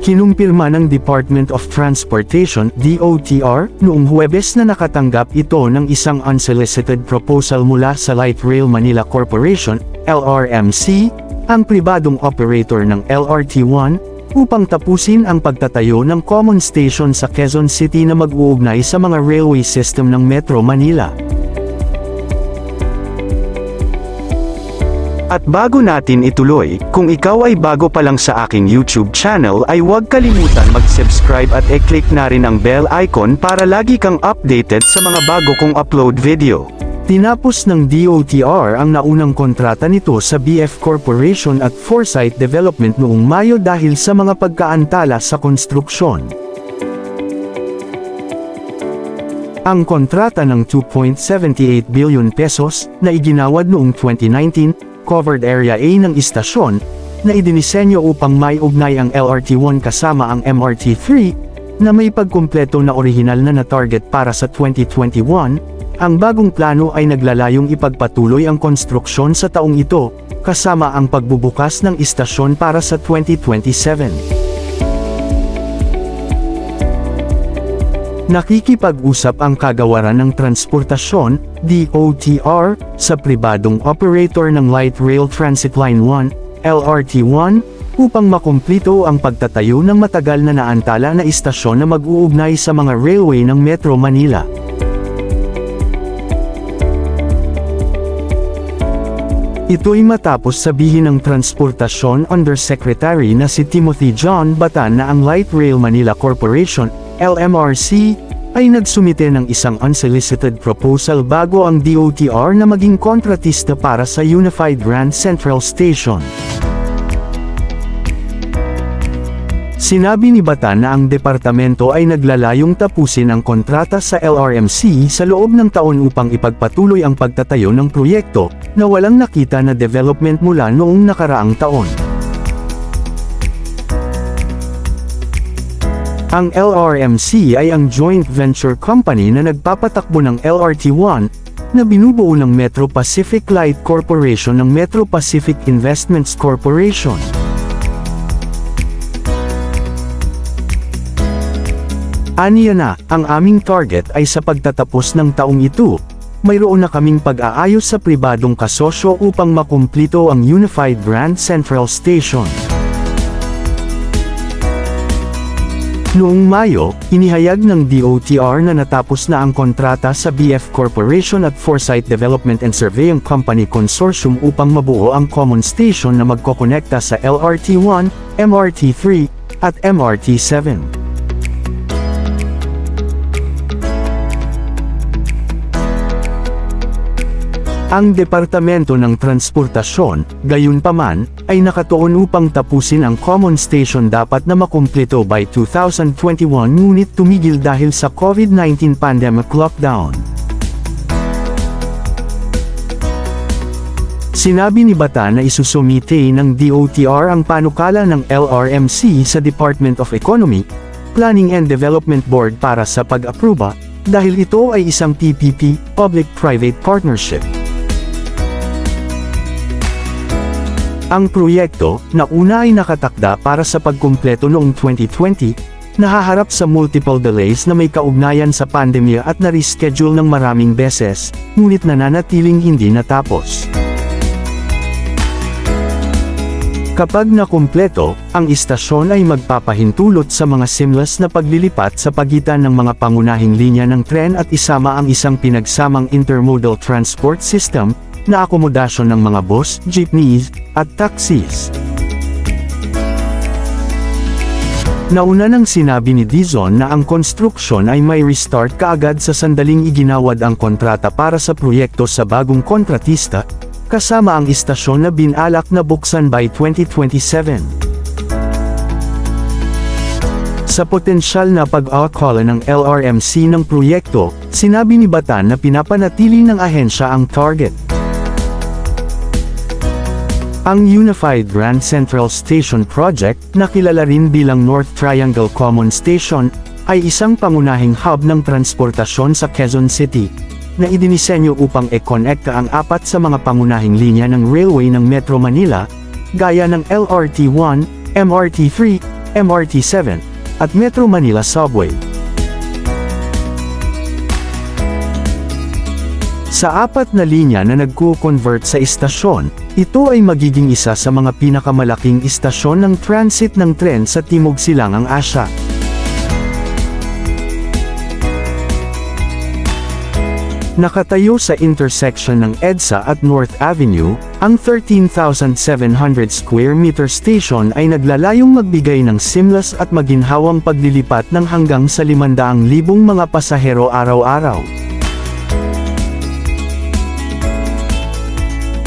Kinumpirma ng Department of Transportation (DOTR) noong Huwebes na nakatanggap ito ng isang unsolicited proposal mula sa Light Rail Manila Corporation (LRMC), ang pribadong operator ng LRT-1, upang tapusin ang pagtatayo ng common station sa Quezon City na mag-uugnay sa mga railway system ng Metro Manila. At bago natin ituloy, kung ikaw ay bago pa lang sa aking YouTube channel ay huwag kalimutan mag-subscribe at i-click na rin ang bell icon para lagi kang updated sa mga bago kong upload video. Tinapos ng DOTR ang naunang kontrata nito sa BF Corporation at Foresight Development noong Mayo dahil sa mga pagkaantala sa konstruksyon. Ang kontrata ng 2.78 billion pesos na iginawad noong 2019, covered area A ng istasyon, na idinisenyo upang may ugnay ang LRT-1 kasama ang MRT-3, na may pagkumpleto na orihinal na target para sa 2021, ang bagong plano ay naglalayong ipagpatuloy ang konstruksyon sa taong ito, kasama ang pagbubukas ng istasyon para sa 2027. Nakikipag-usap ang Kagawaran ng Transportasyon, DOTR, sa pribadong operator ng Light Rail Transit Line 1, LRT-1, upang makumplito ang pagtatayo ng matagal na naantala na istasyon na mag-uugnay sa mga railway ng Metro Manila. Ito'y matapos sabihin ng Transportasyon Undersecretary na si Timothy John Batan na ang Light Rail Manila Corporation, LMRC, ay nagsumite ng isang unsolicited proposal bago ang DOTR na maging kontratista para sa Unified Grand Central Station. Sinabi ni Batan na ang departamento ay naglalayong tapusin ang kontrata sa LRMC sa loob ng taon upang ipagpatuloy ang pagtatayo ng proyekto, na walang nakita na development mula noong nakaraang taon. Ang LRMC ay ang joint venture company na nagpapatakbo ng LRT-1, na binubuo ng Metro Pacific Light Corporation ng Metro Pacific Investments Corporation. Aniya na, ang aming target ay sa pagtatapos ng taong ito, mayroon na kaming pag-aayos sa pribadong kasosyo upang makumplito ang Unified Grand Central Station. Noong Mayo, inihayag ng DOTR na natapos na ang kontrata sa BF Corporation at Foresight Development and Surveying Company Consortium upang mabuo ang common station na magkokonekta sa LRT-1, MRT-3, at MRT-7. Ang Departamento ng Transportasyon, gayunpaman, ay nakatuon upang tapusin ang common station dapat na makumpleto by 2021 ngunit tumigil dahil sa COVID-19 pandemic lockdown. Sinabi ni Batan na isusumite ng DOTR ang panukala ng LRMC sa Department of Economy, Planning and Development Board para sa pag-aproba, dahil ito ay isang PPP, Public-Private Partnership. Ang proyekto, na una ay nakatakda para sa pagkumpleto noong 2020, nahaharap sa multiple delays na may kaugnayan sa pandemya at na-reschedule ng maraming beses, ngunit nananatiling hindi natapos. Kapag nakumpleto, ang istasyon ay magpapahintulot sa mga seamless na paglilipat sa pagitan ng mga pangunahing linya ng tren at isama ang isang pinagsamang intermodal transport system, na akomodasyon ng mga bus, jeepneys, at taxis. Nauna nang sinabi ni Dizon na ang konstruksyon ay may restart kaagad sa sandaling iginawad ang kontrata para sa proyekto sa bagong kontratista, kasama ang istasyon na binalak na buksan by 2027. Sa potensyal na pag-aakala ng LRMC ng proyekto, sinabi ni Batan na pinapanatili ng ahensya ang target. Ang Unified Grand Central Station Project, na kilala rin bilang North Triangle Common Station, ay isang pangunahing hub ng transportasyon sa Quezon City, na idinisenyo upang i-connecta ang apat sa mga pangunahing linya ng railway ng Metro Manila, gaya ng LRT-1, MRT-3, MRT-7, at Metro Manila Subway. Sa 4 na linya na nagko-convert sa istasyon, ito ay magiging isa sa mga pinakamalaking istasyon ng transit ng tren sa Timog Silangang Asya. Nakatayo sa intersection ng EDSA at North Avenue, ang 13,700 square meter station ay naglalayong magbigay ng seamless at maginhawang paglilipat ng hanggang sa 500,000 mga pasahero araw-araw.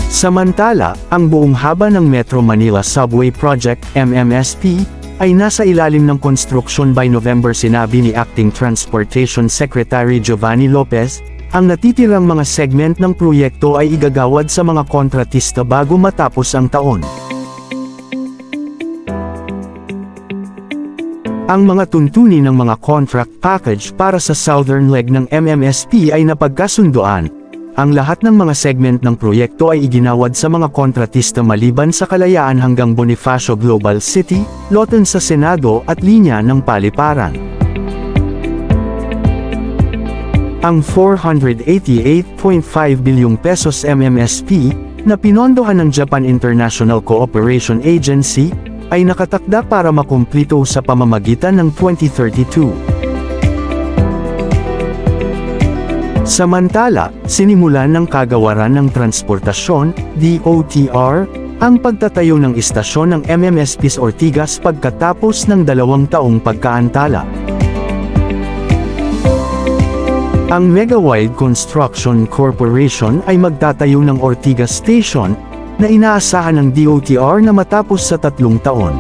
Samantala, ang buong haba ng Metro Manila Subway Project, MMSP, ay nasa ilalim ng konstruksyon by November, sinabi ni Acting Transportation Secretary Giovanni Lopez. Ang natitirang mga segment ng proyekto ay igagawad sa mga kontratista bago matapos ang taon. Ang mga tuntunin ng mga contract package para sa southern leg ng MMSP ay napagkasunduan. Ang lahat ng mga segment ng proyekto ay iginawad sa mga kontratista maliban sa Kalayaan hanggang Bonifacio Global City, Loten sa Senado at linya ng Paliparan. Ang 488.5 bilyong pesos MMSP, na pinondohan ng Japan International Cooperation Agency, ay nakatakda para makumplito sa pamamagitan ng 2032. Samantala, sinimulan ng Kagawaran ng Transportasyon, DOTR, ang pagtatayo ng istasyon ng MMSP sa Ortigas pagkatapos ng 2 taong pagkaantala. Ang Megawide Construction Corporation ay magtatayo ng Ortigas Station, na inaasahan ng DOTR na matapos sa 3 taon.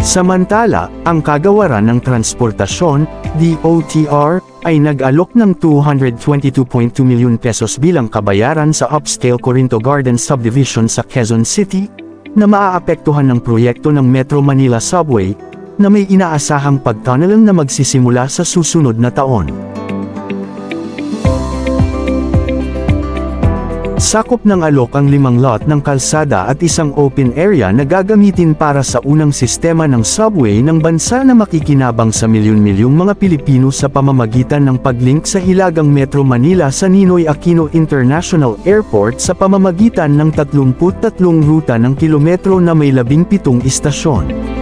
Samantala, ang Kagawaran ng Transportasyon, DOTR, ay nag-alok ng 222.2 milyon pesos bilang kabayaran sa upscale Corinto Gardens Subdivision sa Quezon City, na maaapektuhan ng proyekto ng Metro Manila Subway, na may inaasahang pagtunnel na magsisimula sa susunod na taon. Sakop ng alok ang 5 lot ng kalsada at isang open area na gagamitin para sa unang sistema ng subway ng bansa na makikinabang sa milyon-milyong mga Pilipino sa pamamagitan ng paglink sa Hilagang Metro Manila sa Ninoy Aquino International Airport sa pamamagitan ng 33 ruta ng kilometro na may 17 istasyon.